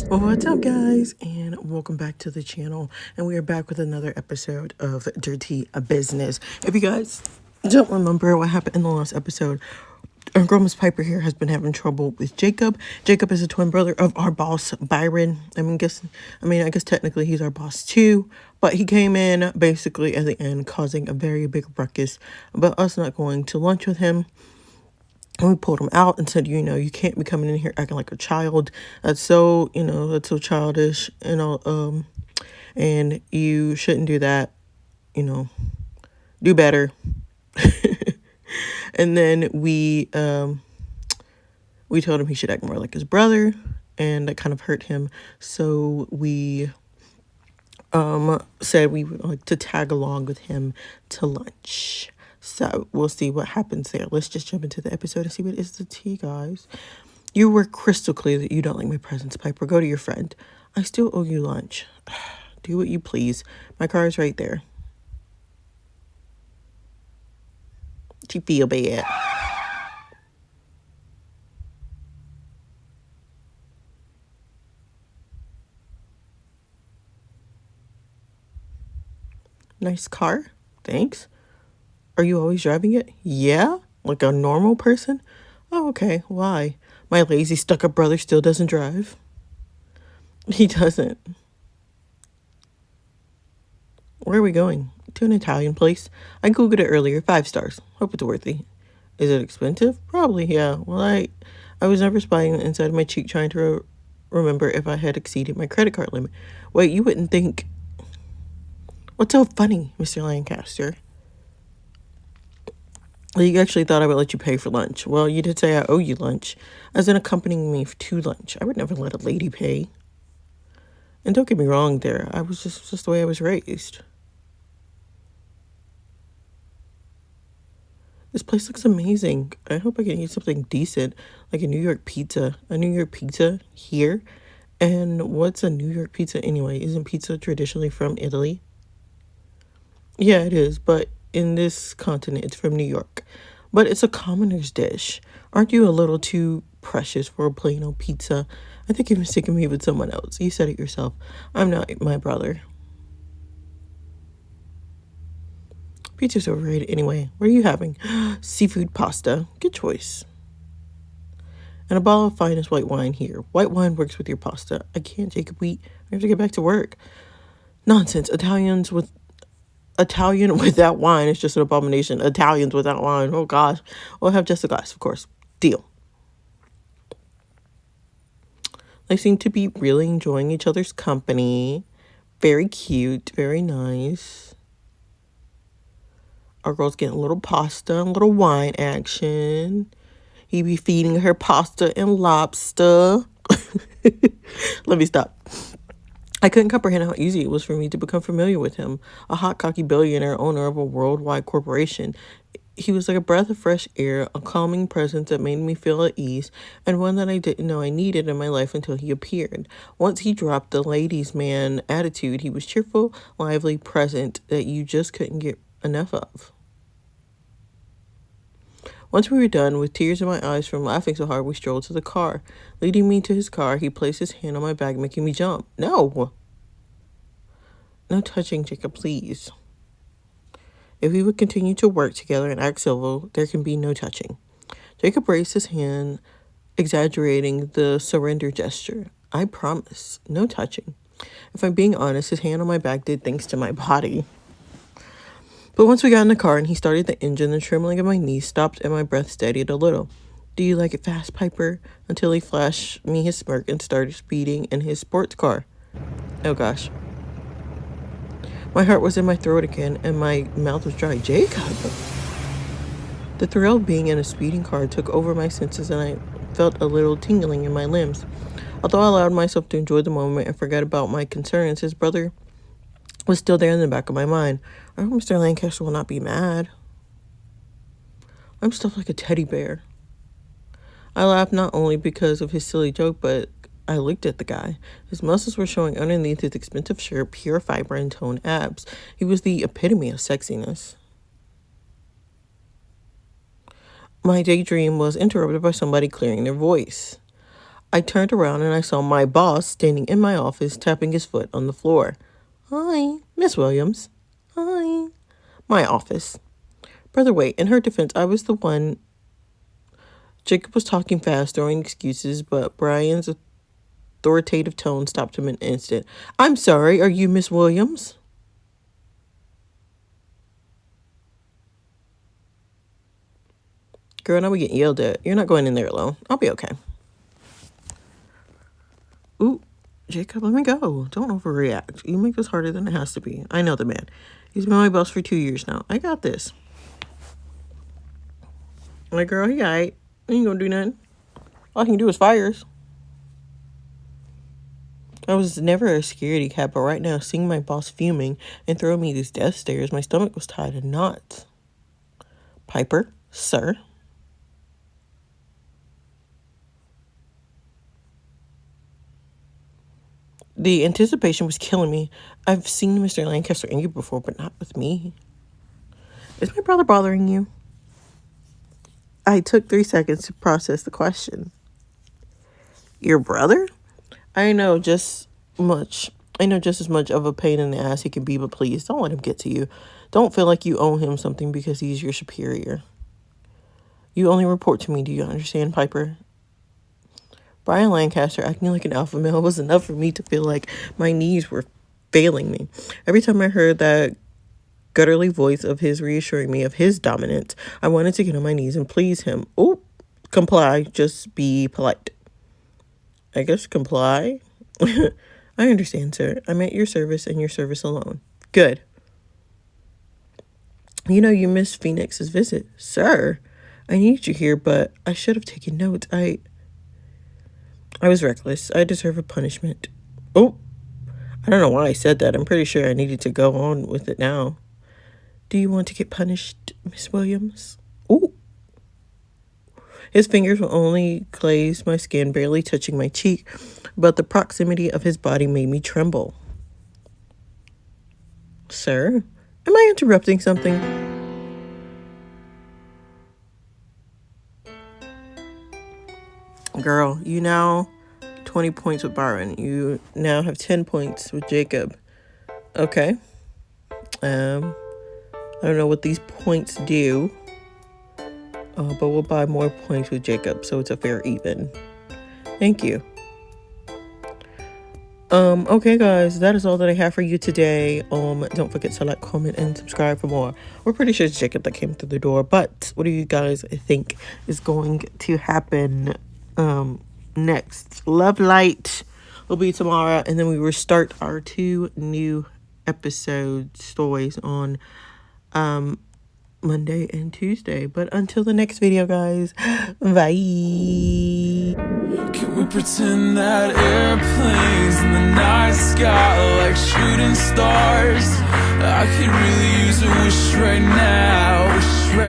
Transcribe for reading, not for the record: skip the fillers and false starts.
Well, what's up, guys, and welcome back to the channel. And we are back with another episode of Dirty Business. If you guys don't remember what happened in the last episode, our girl Miss Piper here has been having trouble with Jacob. Jacob is a twin brother of our boss Byron. I guess technically he's our boss too, but he came in basically at the end causing a very big ruckus about us not going to lunch with him. And we pulled him out and said, you can't be coming in here acting like a child. That's so childish, and you shouldn't do that, do better. And then we told him he should act more like his brother, and that kind of hurt him. So we said we would like to tag along with him to lunch. So we'll see what happens there. Let's just jump into the episode and see what is the tea, guys. You were crystal clear that you don't like my presence, Piper. Go to your friend. I still owe you lunch. Do what you please. My car is right there. She feel bad. Nice car. Thanks. Are you always driving it? Yeah? Like a normal person? Oh, okay. Why? My lazy stuck-up brother still doesn't drive. He doesn't. Where are we going? To an Italian place. I googled it earlier. 5 stars. Hope it's worthy. Is it expensive? Probably, yeah. Well, I was never spying inside of my cheek trying to remember if I had exceeded my credit card limit. Wait, you wouldn't think... What's so funny, Mr. Lancaster? You actually thought I would let you pay for lunch. Well, you did say I owe you lunch, as in accompanying me to lunch. I would never let a lady pay. And don't get me wrong there. I was just the way I was raised. This place looks amazing. I hope I can eat something decent, like a New York pizza. A New York pizza here? And what's a New York pizza anyway? Isn't pizza traditionally from Italy? Yeah, it is, but in this continent, it's from New York. But it's a commoner's dish. Aren't you a little too precious for a plain old pizza? I think you're mistaking me with someone else. You said it yourself. I'm not my brother. Pizza's overrated anyway. What are you having? Seafood pasta. Good choice. And a bottle of finest white wine here. White wine works with your pasta. I can't, Jacob. We have to get back to work. Nonsense. Italian without wine is just an abomination. Italians without wine. Oh, gosh. We'll have just a glass, of course. Deal. They seem to be really enjoying each other's company. Very cute. Very nice. Our girl's getting a little pasta, a little wine action. He be feeding her pasta and lobster. Let me stop. I couldn't comprehend how easy it was for me to become familiar with him, a hot, cocky billionaire owner of a worldwide corporation. He was like a breath of fresh air, a calming presence that made me feel at ease, and one that I didn't know I needed in my life until he appeared. Once he dropped the ladies' man attitude, he was cheerful, lively, present that you just couldn't get enough of. Once we were done, with tears in my eyes from laughing so hard, we strolled to the car. Leading me to his car, he placed his hand on my back, making me jump. No touching, Jacob, please. If we would continue to work together and act civil, there can be no touching. Jacob raised his hand, exaggerating the surrender gesture. I promise, no touching. If I'm being honest, his hand on my back did things to my body. But once we got in the car and he started the engine, the trembling of my knees stopped and my breath steadied a little. Do you like it fast, Piper? Until he flashed me his smirk and started speeding in his sports car. Oh, gosh. My heart was in my throat again and my mouth was dry. Jacob! The thrill of being in a speeding car took over my senses and I felt a little tingling in my limbs. Although I allowed myself to enjoy the moment and forget about my concerns, his brother was still there in the back of my mind. I hope Mr. Lancaster will not be mad. I'm stuffed like a teddy bear. I laughed not only because of his silly joke, but I looked at the guy. His muscles were showing underneath his expensive shirt, pure fiber and toned abs. He was the epitome of sexiness. My daydream was interrupted by somebody clearing their voice. I turned around and I saw my boss standing in my office, tapping his foot on the floor. Hi, Miss Williams. Hi. My office. Brother, wait, in her defense, I was the one. Jacob was talking fast, throwing excuses, but Brian's authoritative tone stopped him in an instant. I'm sorry, are you Miss Williams? Girl, now we getting yelled at. You're not going in there alone. I'll be okay. Ooh, Jacob, let me go. Don't overreact. You make this harder than it has to be. I know the man. He's been my boss for 2 years now. I got this. Like, girl, he aight. He ain't gonna do nothing. All he can do is fires. I was never a scaredy cat, but right now, seeing my boss fuming and throwing me these death stares, my stomach was tied in knots. Piper, sir. The anticipation was killing me. I've seen Mr. Lancaster angry before, but not with me. Is my brother bothering you? I took 3 seconds to process the question. Your brother? I know just as much of a pain in the ass he can be, but please don't let him get to you. Don't feel like you owe him something because he's your superior. You only report to me, do you understand, Piper? Brian Lancaster acting like an alpha male was enough for me to feel like my knees were failing me. Every time I heard that gutturally voice of his reassuring me of his dominance, I wanted to get on my knees and please him. Oh, comply, just be polite. I guess comply? I understand, sir. I'm at your service and your service alone. Good. You know you missed Phoenix's visit. Sir, I need you here, but I should have taken notes. I was reckless. I deserve a punishment. Oh, I don't know why I said that. I'm pretty sure I needed to go on with it now. Do you want to get punished, Miss Williams? Oh. His fingers will only glaze my skin, barely touching my cheek, but the proximity of his body made me tremble. Sir, am I interrupting something? Girl, you now 20 points with Byron. You now have 10 points with Jacob. Okay. I don't know what these points do. But we'll buy more points with Jacob, so it's a fair even. Thank you. Okay, guys, that is all that I have for you today. Don't forget to like, comment, and subscribe for more. We're pretty sure it's Jacob that came through the door, but what do you guys think is going to happen next? Love Light will be tomorrow, and then we will start our 2 new episode stories on Monday and Tuesday. But until the next video, guys, bye. Can we pretend that airplanes in the night sky like shooting stars? I could really use a wish right now.